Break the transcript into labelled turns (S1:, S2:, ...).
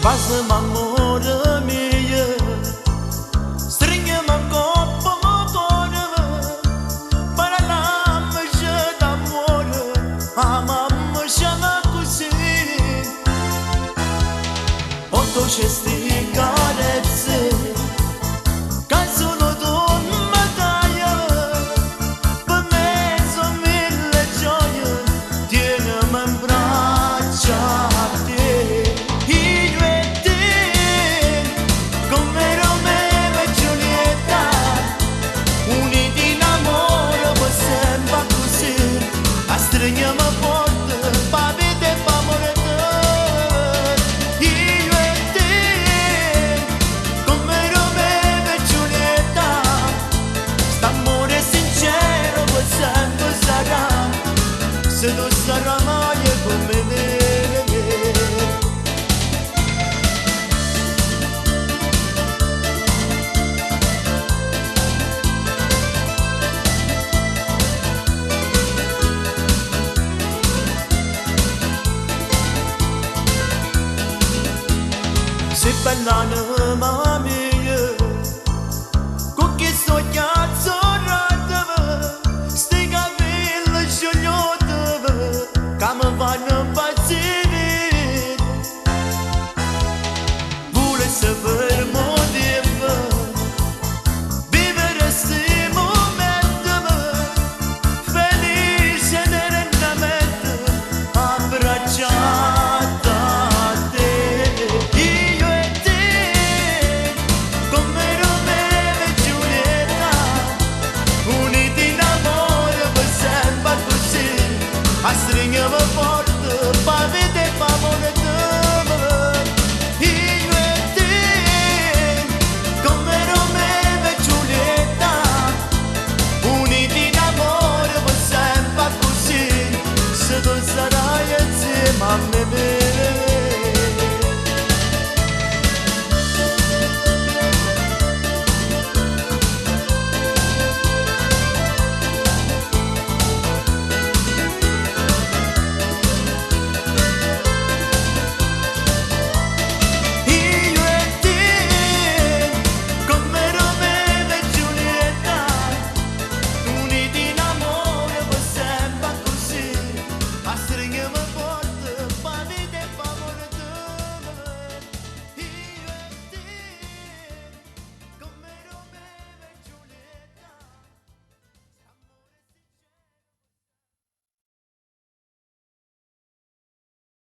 S1: Faz-me amor a minha, stringe-me a copa, motora, para lá me já dá amor, ama-me já na cozinha. Oto šesti karece, kaj su nodon medalja, pa mezzo mille gioie, tienimi in braccia te. Io e te, come Romeo e Giulietta, uniti in amore per sempre così, a stringiamo forte, pa vita e pa morire. Se non sarà mai come me. Se bella mami